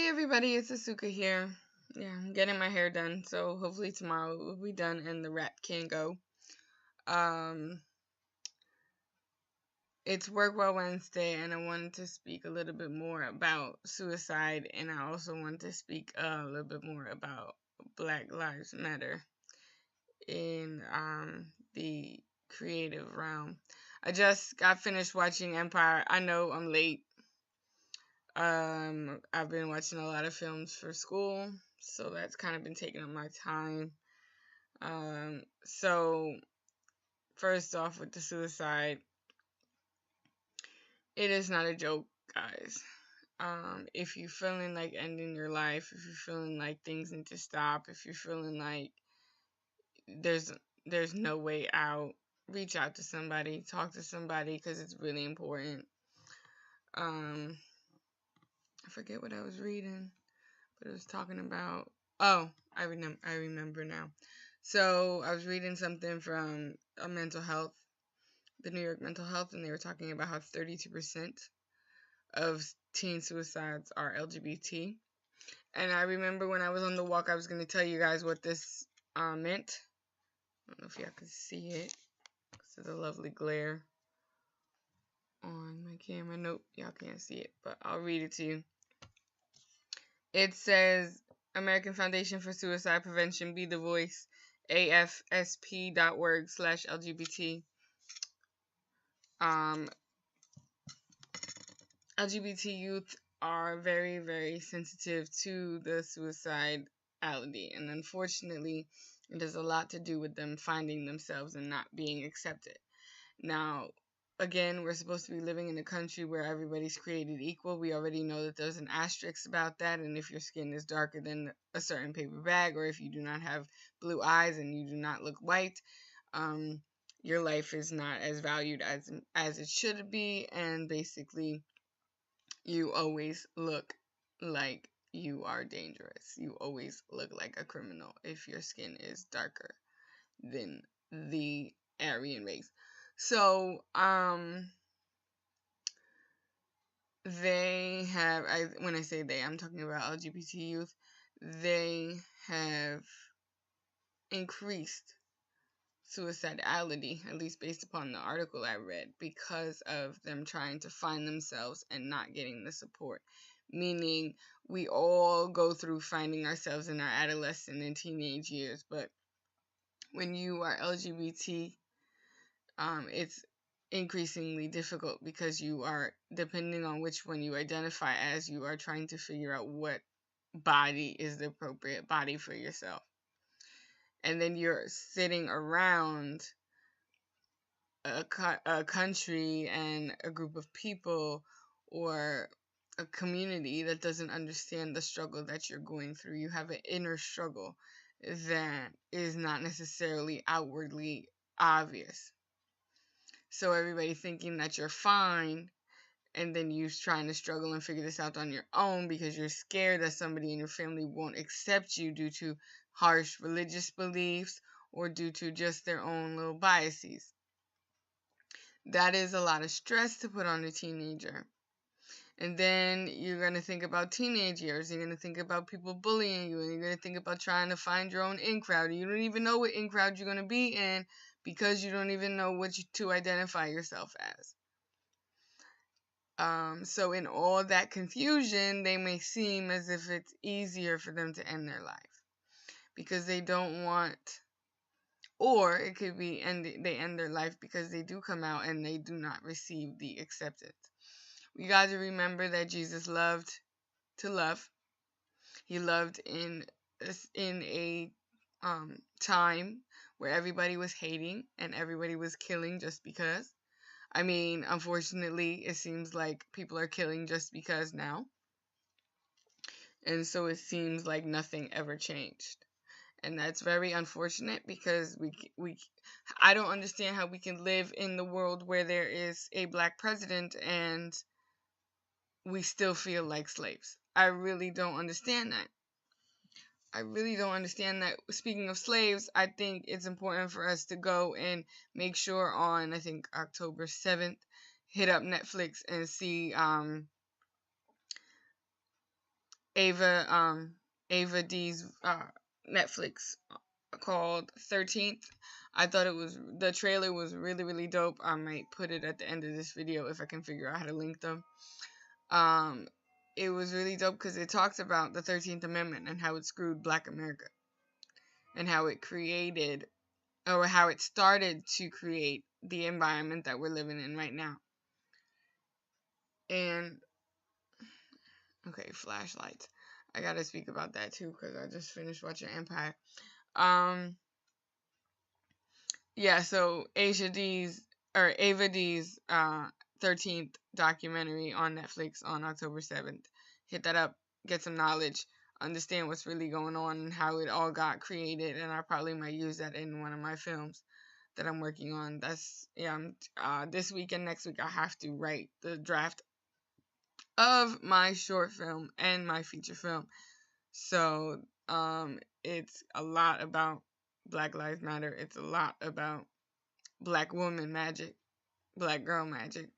Hey everybody, it's Asuka here. Yeah, I'm getting my hair done, so hopefully tomorrow it will be done and the rat can go. It's Work Well Wednesday, and I wanted to speak a little bit more about suicide, and I also want to speak a little bit more about Black Lives Matter in the creative realm. I just got finished watching Empire. I know I'm late. I've been watching a lot of films for school, so that's kind of been taking up my time. So first off with the suicide, it is not a joke, guys. If you're feeling like ending your life, if you're feeling like things need to stop, if you're feeling like there's no way out, reach out to somebody, talk to somebody, because it's really important. I forget what I was reading, but it was talking about, oh, I remember now. So I was reading something from a mental health, the New York Mental Health, and they were talking about how 32% of teen suicides are LGBT. And I remember when I was on the walk, I was going to tell you guys what this meant. I don't know if y'all can see it, because of the lovely glare on my camera. Nope, y'all can't see it, but I'll read it to you. It says, American Foundation for Suicide Prevention, Be the Voice, afsp.org/LGBT. LGBT youth are very, very sensitive to the suicidality, and unfortunately, it has a lot to do with them finding themselves and not being accepted. Now, again, we're supposed to be living in a country where everybody's created equal. We already know that there's an asterisk about that, and if your skin is darker than a certain paper bag, or if you do not have blue eyes and you do not look white, your life is not as valued as it should be, and basically you always look like you are dangerous. You always look like a criminal if your skin is darker than the Aryan race. So, they have, when I say they, I'm talking about LGBT youth, they have increased suicidality, at least based upon the article I read, because of them trying to find themselves and not getting the support. Meaning, we all go through finding ourselves in our adolescent and teenage years, but when you are LGBT, it's increasingly difficult because you are, depending on which one you identify as, you are trying to figure out what body is the appropriate body for yourself. And then you're sitting around a country and a group of people or a community that doesn't understand the struggle that you're going through. You have an inner struggle that is not necessarily outwardly obvious. So everybody thinking that you're fine, and then you trying to struggle and figure this out on your own because you're scared that somebody in your family won't accept you due to harsh religious beliefs or due to just their own little biases. That is a lot of stress to put on a teenager. And then you're going to think about teenage years. You're going to think about people bullying you. And you're going to think about trying to find your own in-crowd. You don't even know what in-crowd you're going to be in because you don't even know what to identify yourself as. So in all that confusion, they may seem as if it's easier for them to end their life because they don't want, or it could be they end their life because they do come out and they do not receive the acceptance. We got to remember that Jesus loved to love. He loved in a time where everybody was hating and everybody was killing just because. I mean, unfortunately, it seems like people are killing just because now. And so it seems like nothing ever changed. And that's very unfortunate because I don't understand how we can live in the world where there is a black president and we still feel like slaves. I really don't understand that. I really don't understand that. Speaking of slaves, I think it's important for us to go and make sure on, I think, October 7th, hit up Netflix and see Ava D's Netflix called 13th. I thought the trailer was really, really dope. I might put it at the end of this video if I can figure out how to link them. It was really dope because it talks about the 13th Amendment and how it screwed Black America and how it created, or how it started to create the environment that we're living in right now. And okay, flashlights. I gotta speak about that too because I just finished watching Empire. Yeah, so Ava D's 13th documentary on Netflix on October 7th. Hit that up, get some knowledge, understand what's really going on and how it all got created, and I probably might use that in one of my films that I'm working on. That's this week and next week I have to write the draft of my short film and my feature film. So it's a lot about Black Lives Matter. It's a lot about Black woman magic, Black girl magic,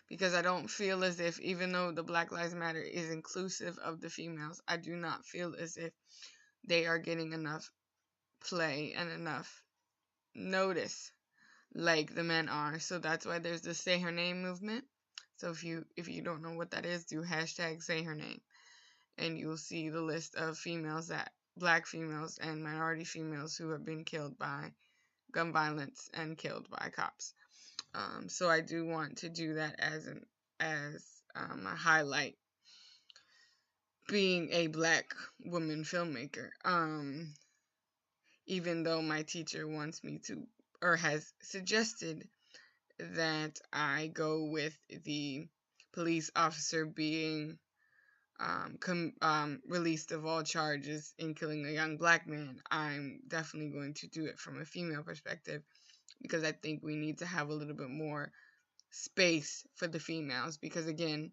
because I don't feel as if, even though the Black Lives Matter is inclusive of the females, I do not feel as if they are getting enough play and enough notice like the men are. So that's why there's the Say Her Name movement. So if you don't know what that is, do hashtag Say Her Name, and you'll see the list of females, Black females and minority females who have been killed by gun violence and killed by cops. So I do want to do that as a highlight, being a Black woman filmmaker. Even though my teacher wants me to, or has suggested that I go with the police officer being released of all charges in killing a young Black man, I'm definitely going to do it from a female perspective, because I think we need to have a little bit more space for the females, because again,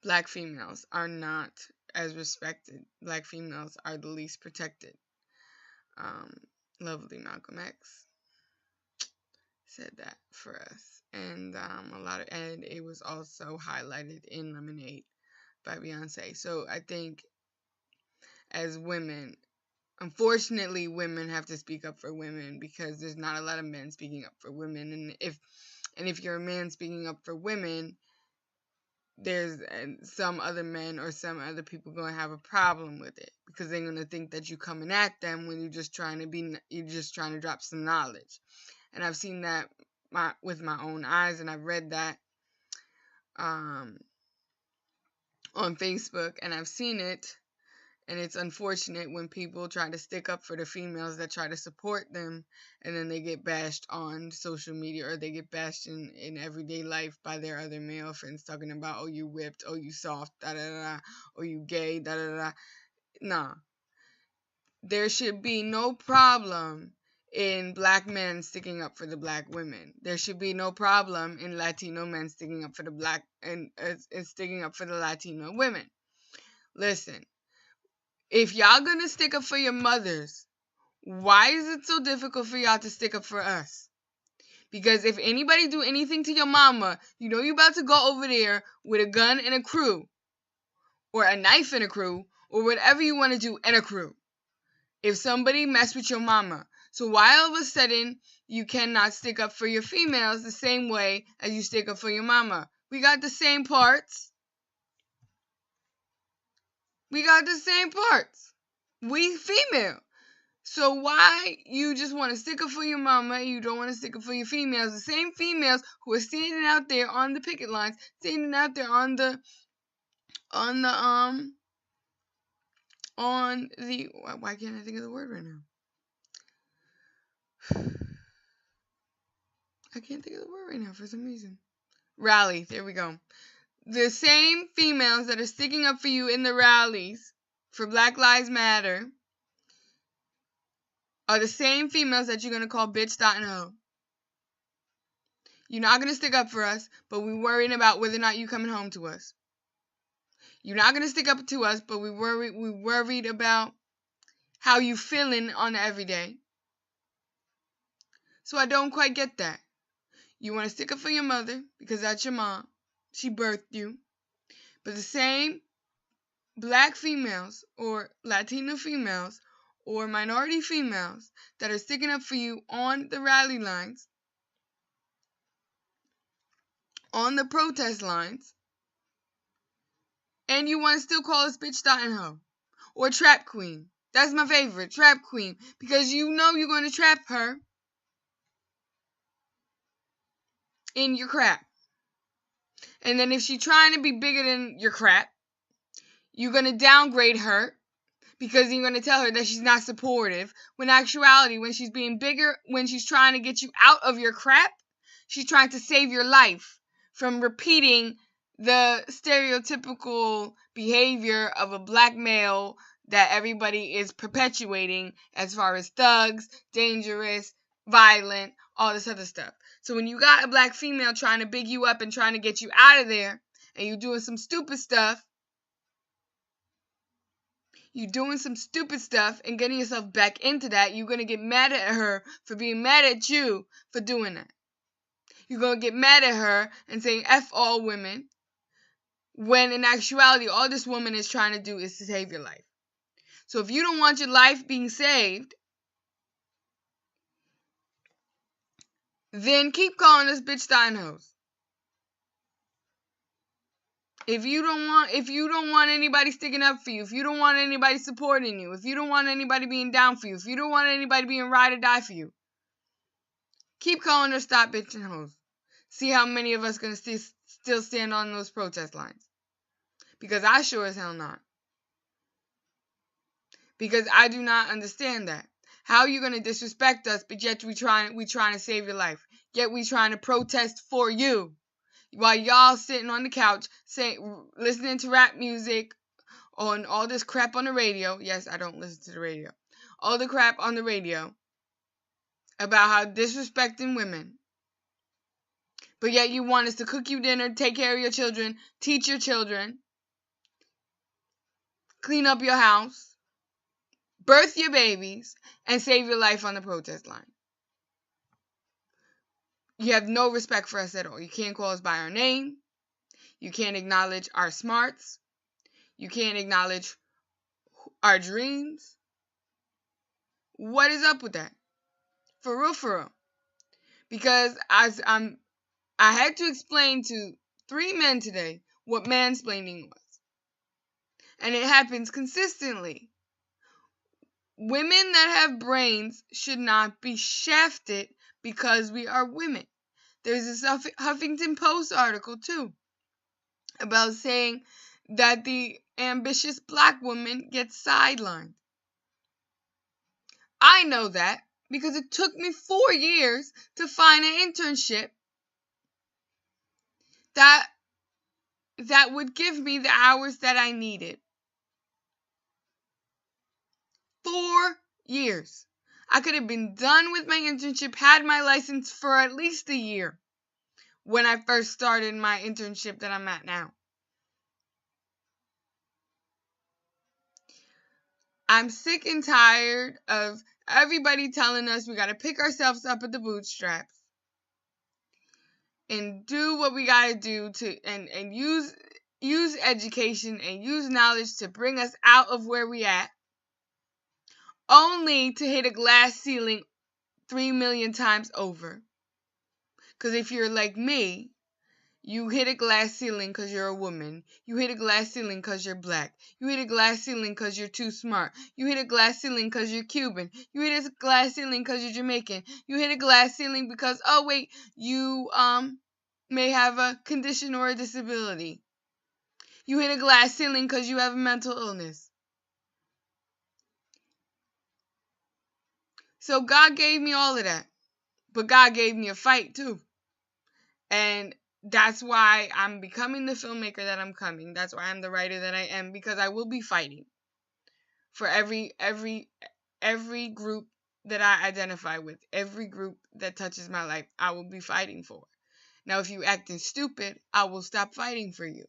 Black females are not as respected. Black females are the least protected. Lovely Malcolm X said that for us, and and it was also highlighted in Lemonade by Beyonce. So I think as women, unfortunately, women have to speak up for women, because there's not a lot of men speaking up for women. And if you're a man speaking up for women, there's some other men or some other people going to have a problem with it, because they're going to think that you're coming at them when you're just trying to drop some knowledge. And I've seen that with my own eyes, and I've read that on Facebook, and I've seen it. And it's unfortunate when people try to stick up for the females that try to support them, and then they get bashed on social media, or they get bashed in everyday life by their other male friends, talking about, oh, you whipped, oh, you soft, da-da-da, oh, you gay, da-da-da. Nah. There should be no problem in Black men sticking up for the Black women. There should be no problem in Latino men sticking up for the Black and sticking up for the Latino women. Listen. If y'all gonna stick up for your mothers, why is it so difficult for y'all to stick up for us? Because if anybody do anything to your mama, you know you about to go over there with a gun and a crew, or a knife and a crew, or whatever you want to do and a crew. If somebody mess with your mama. So why all of a sudden you cannot stick up for your females the same way as you stick up for your mama? We got the same parts. We got the same parts. We female. So why you just want to stick up for your mama and you don't want to stick up for your females? The same females who are standing out there on the picket lines, standing out there on the why can't I think of the word right now? I can't think of the word right now for some reason. Rally, there we go. The same females that are sticking up for you in the rallies for Black Lives Matter are the same females that you're going to call bitch, dot, and hoe. You're not going to stick up for us, but we're worrying about whether or not you coming home to us. You're not going to stick up to us, but we worried about how you feeling on the everyday. So I don't quite get that. You want to stick up for your mother because that's your mom. She birthed you. But the same black females or Latina females or minority females that are sticking up for you on the rally lines, on the protest lines, and you want to still call us bitch, thought, and hoe. Or trap queen. That's my favorite, trap queen, because you know you're going to trap her in your crap. And then if she's trying to be bigger than your crap, you're going to downgrade her because you're going to tell her that she's not supportive. When in actuality, when she's being bigger, when she's trying to get you out of your crap, she's trying to save your life from repeating the stereotypical behavior of a black male that everybody is perpetuating as far as thugs, dangerous, violent, all this other stuff. So when you got a black female trying to big you up and trying to get you out of there, and you doing some stupid stuff, and getting yourself back into that, you're going to get mad at her for being mad at you for doing that. You're going to get mad at her and saying F all women, when in actuality, all this woman is trying to do is to save your life. So if you don't want your life being saved, then keep calling us bitch, thought, and hoes. If you don't want anybody sticking up for you, if you don't want anybody supporting you, if you don't want anybody being down for you, if you don't want anybody being ride or die for you, keep calling us stop bitch and hoes. See how many of us gonna still stand on those protest lines. Because I sure as hell not. Because I do not understand that. How are you gonna disrespect us, but yet we trying to save your life? Yet we trying to protest for you. While y'all sitting on the couch, listening to rap music, on all this crap on the radio. Yes, I don't listen to the radio. All the crap on the radio about how disrespecting women. But yet you want us to cook you dinner, take care of your children, teach your children, clean up your house, birth your babies, and save your life on the protest line. You have no respect for us at all. You can't call us by our name. You can't acknowledge our smarts. You can't acknowledge our dreams. What is up with that? For real. Because I had to explain to 3 men today what mansplaining was. And it happens consistently. Women that have brains should not be shafted because we are women. There's this Huffington Post article too about saying that the ambitious black woman gets sidelined. I know that because it took me 4 years to find an internship that would give me the hours that I needed. 4 years. I could have been done with my internship, had my license for at least a year when I first started my internship that I'm at now. I'm sick and tired of everybody telling us we got to pick ourselves up at the bootstraps and do what we got to do and use education and use knowledge to bring us out of where we at, only to hit a glass ceiling 3 million times over. Because if you're like me, you hit a glass ceiling because you're a woman. You hit a glass ceiling because you're black. You hit a glass ceiling because you're too smart. You hit a glass ceiling because you're Cuban. You hit a glass ceiling because you're Jamaican. You hit a glass ceiling because, oh wait, you may have a condition or a disability. You hit a glass ceiling because you have a mental illness. So God gave me all of that. But God gave me a fight too. And that's why I'm becoming the filmmaker that I'm coming. That's why I'm the writer that I am, because I will be fighting for every group that I identify with, every group that touches my life, I will be fighting for. Now, if you acting stupid, I will stop fighting for you.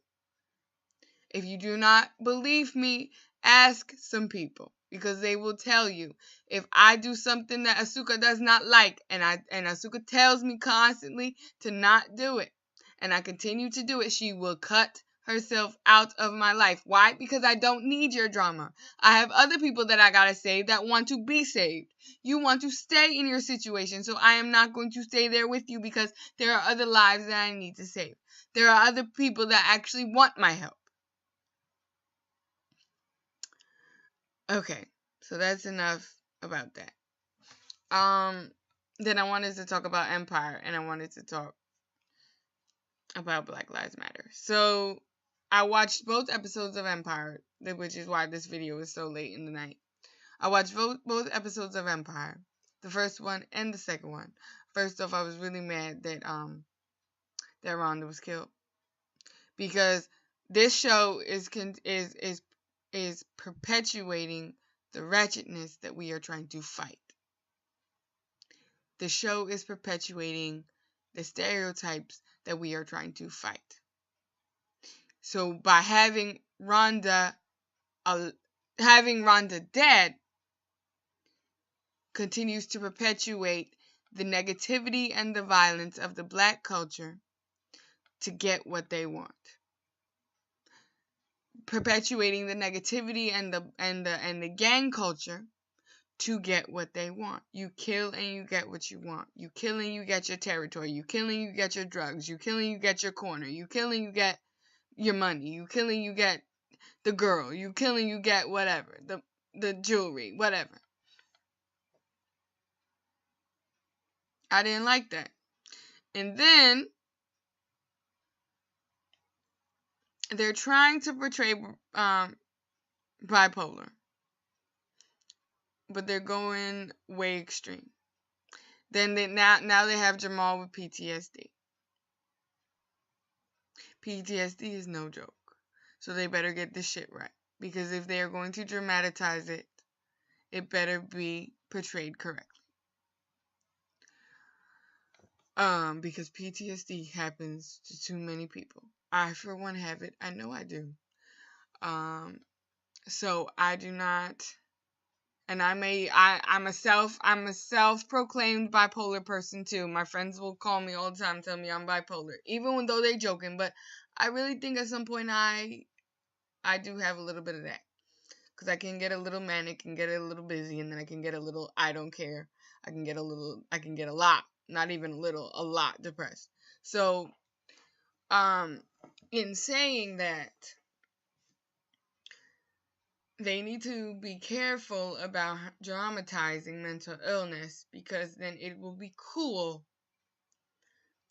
If you do not believe me, ask some people, because they will tell you. If I do something that Asuka does not like, and Asuka tells me constantly to not do it, and I continue to do it, she will cut herself out of my life. Why? Because I don't need your drama. I have other people that I gotta save that want to be saved. You want to stay in your situation, so I am not going to stay there with you because there are other lives that I need to save. There are other people that actually want my help. Okay, so that's enough about that. Then I wanted to talk about Empire, and I wanted to talk about Black Lives Matter. So I watched both episodes of Empire, which is why this video is so late in the night. I watched both episodes of Empire, the first one and the second one. First off, I was really mad that Rhonda was killed, because this show is perpetuating the wretchedness that we are trying to fight. The show is perpetuating the stereotypes that we are trying to fight. So by having Rhonda dead continues to perpetuate the negativity and the violence of the Black culture to get what they want. Perpetuating the negativity and the gang culture to get what they want. You kill and you get what you want. You kill and you get your territory. You kill and you get your drugs. You kill and you get your corner. You kill and you get your money. You kill and you get the girl. You kill and you get whatever. The jewelry. Whatever. I didn't like that. And then they're trying to portray bipolar, but they're going way extreme. Then now they have Jamal with PTSD. PTSD is no joke. So they better get this shit right. Because if they are going to dramatize it, it better be portrayed correctly. Because PTSD happens to too many people. I, for one, have it. I know I do. So I do not, and I'm a self-proclaimed bipolar person too. My friends will call me all the time, tell me I'm bipolar, even though they're joking. But I really think at some point I do have a little bit of that, because I can get a little manic and get a little busy, and then I can get a little I don't care. I can get a lot, not even a little, a lot depressed. So, in saying that, they need to be careful about dramatizing mental illness, because then it will be cool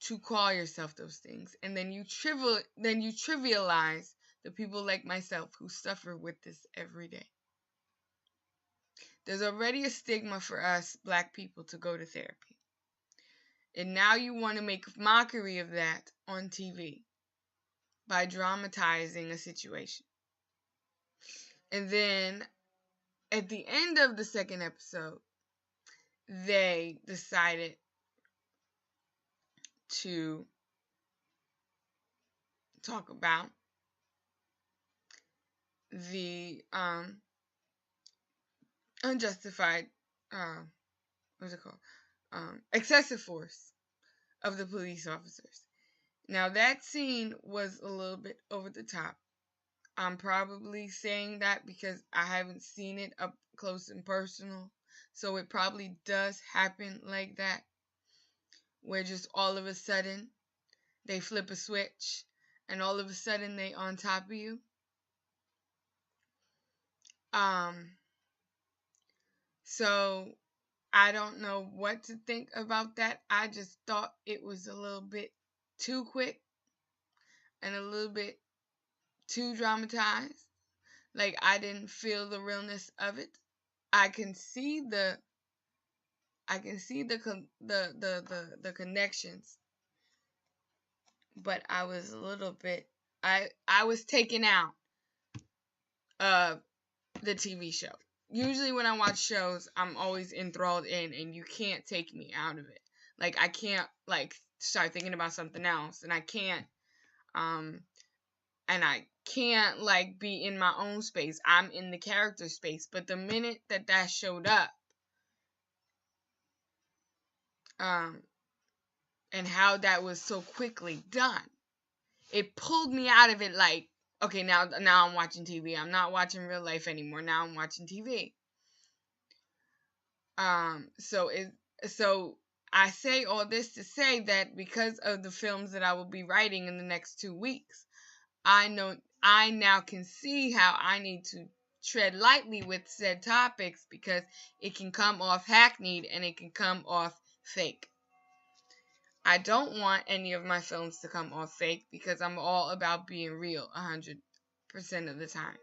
to call yourself those things, and then you trivialize the people like myself who suffer with this every day. There's already a stigma for us Black people to go to therapy, and now you want to make mockery of that on TV by dramatizing a situation. And then at the end of the second episode, they decided to talk about the unjustified, what's it called? Excessive force of the police officers. Now, that scene was a little bit over the top. I'm probably saying that because I haven't seen it up close and personal. So it probably does happen like that, where just all of a sudden they flip a switch and all of a sudden they on top of you. So I don't know what to think about that. I just thought it was a little bit too quick and a little bit too dramatized. Like, I didn't feel the realness of it. I can see the connections, but I was a little bit, I was taken out of the TV show. Usually when I watch shows, I'm always enthralled in, and you can't take me out of it. Like, I can't, like, start thinking about something else, and I can't, like, be in my own space. I'm in the character space. But the minute that showed up, and how that was so quickly done, it pulled me out of it. Like, okay, now I'm watching TV. I'm not watching real life anymore. Now I'm watching TV. So I say all this to say that because of the films that I will be writing in the next 2 weeks, I now can see how I need to tread lightly with said topics, because it can come off hackneyed and it can come off fake. I don't want any of my films to come off fake, because I'm all about being real 100% of the time.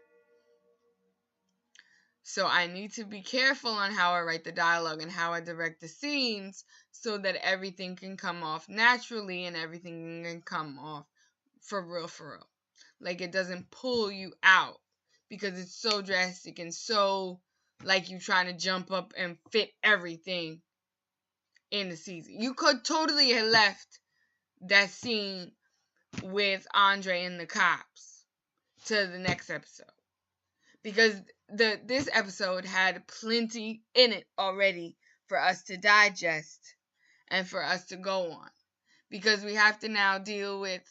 So I need to be careful on how I write the dialogue and how I direct the scenes, so that everything can come off naturally and everything can come off for real. Like, it doesn't pull you out because it's so drastic and so like you trying to jump up and fit everything in the season. You could totally have left that scene with Andre and the cops to the next episode, because this episode had plenty in it already for us to digest and for us to go on, because we have to now deal with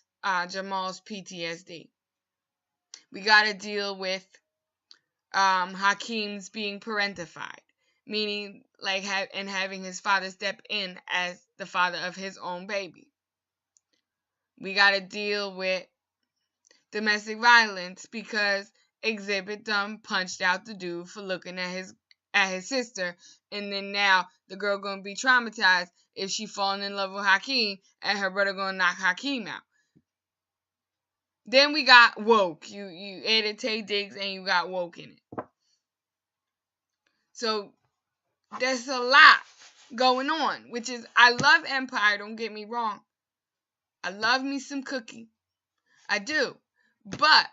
Jamal's PTSD. We got to deal with Hakeem's being parentified, meaning like having his father step in as the father of his own baby. We got to deal with domestic violence, because Exhibit done punched out the dude for looking at his sister, and then now the girl gonna be traumatized if she falling in love with Hakeem, and her brother gonna knock Hakeem out. Then we got woke. You added Tay Diggs and you got woke in it. So there's a lot going on, which is, I love Empire, don't get me wrong. I love me some Cookie. I do. But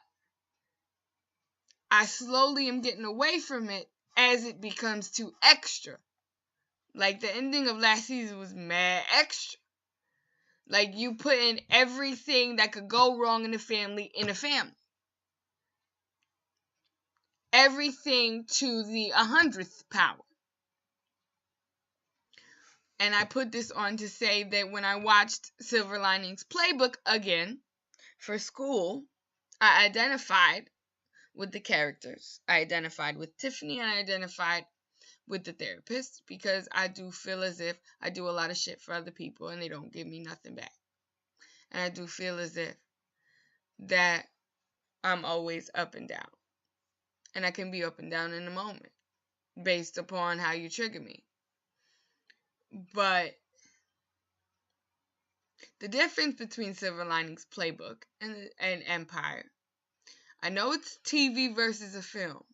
I slowly am getting away from it as it becomes too extra. Like, the ending of last season was mad extra. Like, you put in everything that could go wrong in a family. Everything to the 100th power. And I put this on to say that when I watched Silver Linings Playbook again for school, I identified with the characters. I identified with Tiffany and I identified with the therapist, because I do feel as if I do a lot of shit for other people and they don't give me nothing back. And I do feel as if that I'm always up and down. And I can be up and down in a moment based upon how you trigger me. But the difference between Silver Linings Playbook and Empire, I know it's TV versus a film,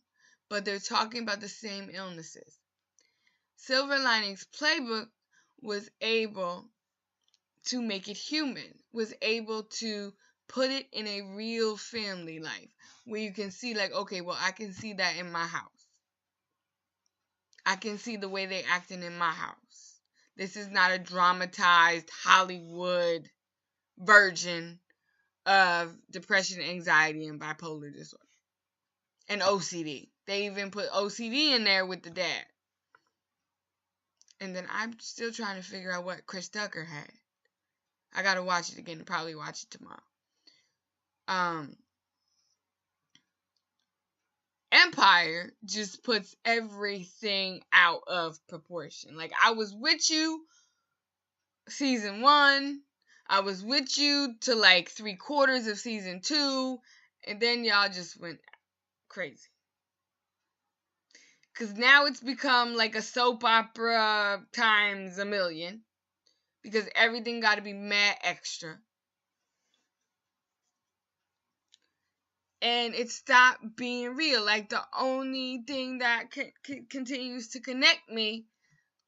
but they're talking about the same illnesses. Silver Linings Playbook was able to make it human, was able to put it in a real family life, where you can see, like, okay, well, I can see that in my house. I can see the way they're acting in my house. This is not a dramatized Hollywood version of depression, anxiety, and bipolar disorder. And OCD. They even put OCD in there with the dad. And then I'm still trying to figure out what Chris Tucker had. I gotta watch it again. Probably watch it tomorrow. Empire just puts everything out of proportion. Like, I was with you season 1. I was with you to like 3/4 of season 2. And then y'all just went crazy. Because now it's become like a soap opera times a million. Because everything got to be mad extra. And it stopped being real. Like, the only thing that continues to connect me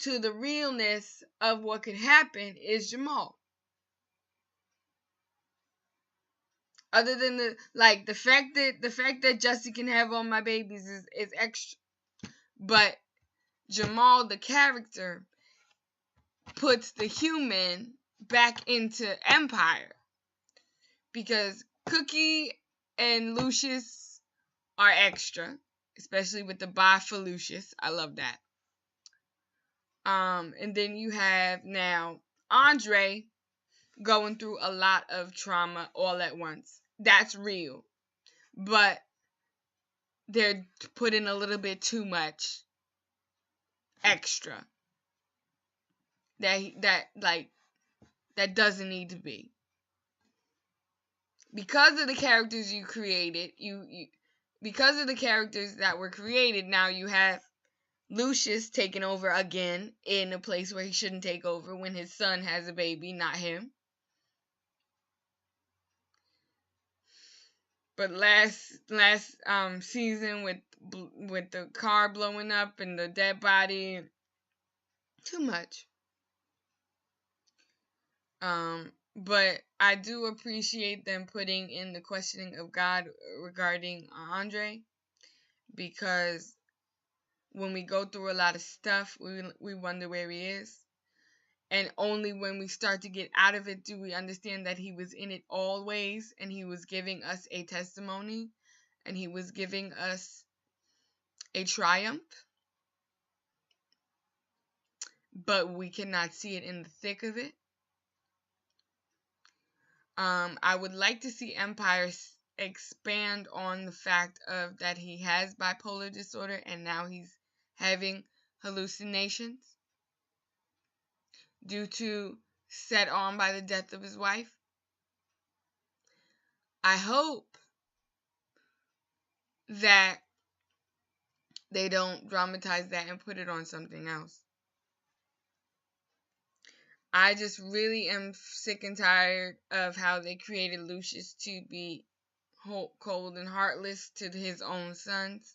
to the realness of what could happen is Jamal. Other than the fact that Jesse can have all my babies is extra. But Jamal, the character, puts the human back into Empire. Because Cookie and Lucius are extra. Especially with the bye for Lucius. I love that. And then you have now Andre, going through a lot of trauma all at once. That's real. But they're putting a little bit too much extra that doesn't need to be. Because of the characters you created, because of the characters that were created, now you have Lucius taking over again in a place where he shouldn't take over when his son has a baby, not him. But last season with the car blowing up and the dead body, too much. But I do appreciate them putting in the questioning of God regarding Andre, because when we go through a lot of stuff, we wonder where he is. And only when we start to get out of it do we understand that he was in it always, and he was giving us a testimony, and he was giving us a triumph. But we cannot see it in the thick of it. I would like to see Empire expand on the fact of that he has bipolar disorder and now he's having hallucinations due to set on by the death of his wife. I hope that they don't dramatize that and put it on something else. I just really am sick and tired of how they created Lucius to be cold and heartless to his own sons,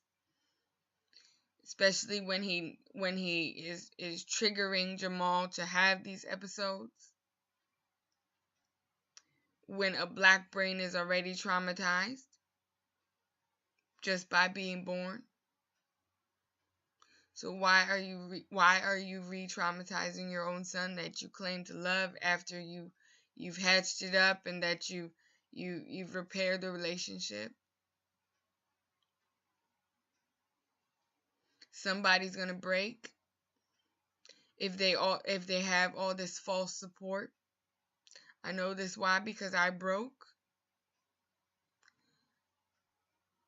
especially when he is triggering Jamal to have these episodes when a black brain is already traumatized just by being born. So why are you re-traumatizing your own son that you claim to love after you've hatched it up and that you've repaired the relationship? Somebody's gonna break if they have all this false support. I know this why, because I broke.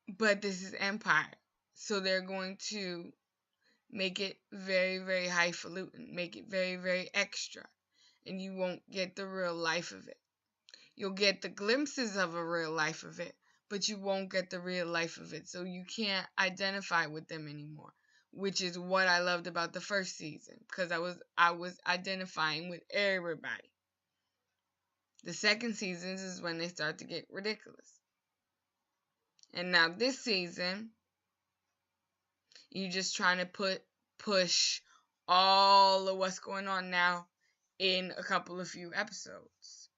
But this is Empire, so they're going to make it very, very highfalutin, make it very, very extra, and you won't get the real life of it. You'll get the glimpses of a real life of it, but you won't get the real life of it, so you can't identify with them anymore, which is what I loved about the first season, because I was identifying with everybody. The second season is when they start to get ridiculous. And now this season, you're just trying to push all of what's going on now in a couple of few episodes,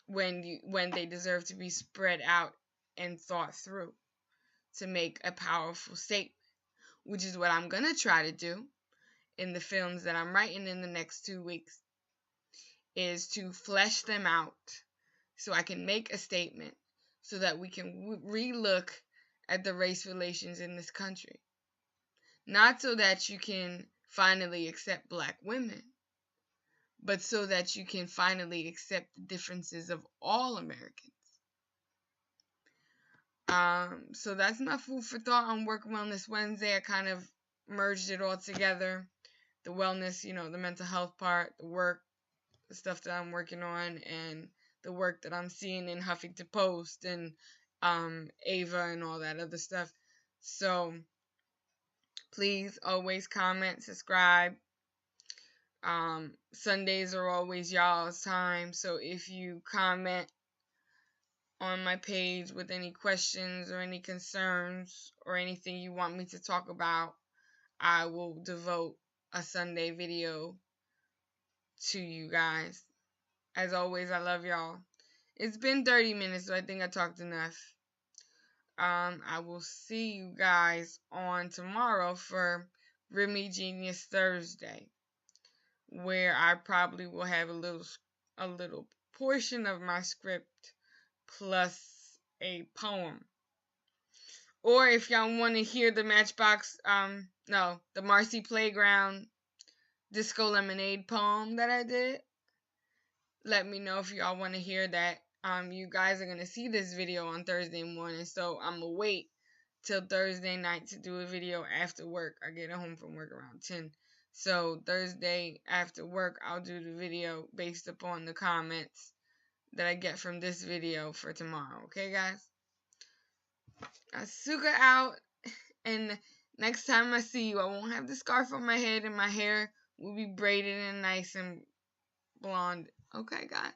when they deserve to be spread out and thought through to make a powerful statement, which is what I'm gonna try to do in the films that I'm writing in the next 2 weeks, is to flesh them out so I can make a statement so that we can relook at the race relations in this country. Not so that you can finally accept black women, but so that you can finally accept the differences of all Americans. So that's my food for thought on Work Wellness Wednesday. I kind of merged it all together. The wellness, the mental health part, the work, the stuff that I'm working on, and the work that I'm seeing in Huffington Post and Ava and all that other stuff. So please always comment, subscribe. Sundays are always y'all's time, so if you comment on my page with any questions or any concerns or anything you want me to talk about, I will devote a Sunday video to you guys. As always, I love y'all. It's been 30 minutes, so I think I talked enough. I will see you guys on tomorrow for Remy Genius Thursday, where I probably will have a little portion of my script plus a poem. Or if y'all want to hear the Matchbox, the Marcy Playground Disco Lemonade poem that I did, let me know if y'all want to hear that. You guys are going to see this video on Thursday morning, so I'm going to wait till Thursday night to do a video after work. I get home from work around 10. So Thursday after work, I'll do the video based upon the comments that I get from this video for tomorrow. Okay, guys? Asuka out, and next time I see you, I won't have the scarf on my head, and my hair will be braided and nice and blonde. Okay, guys?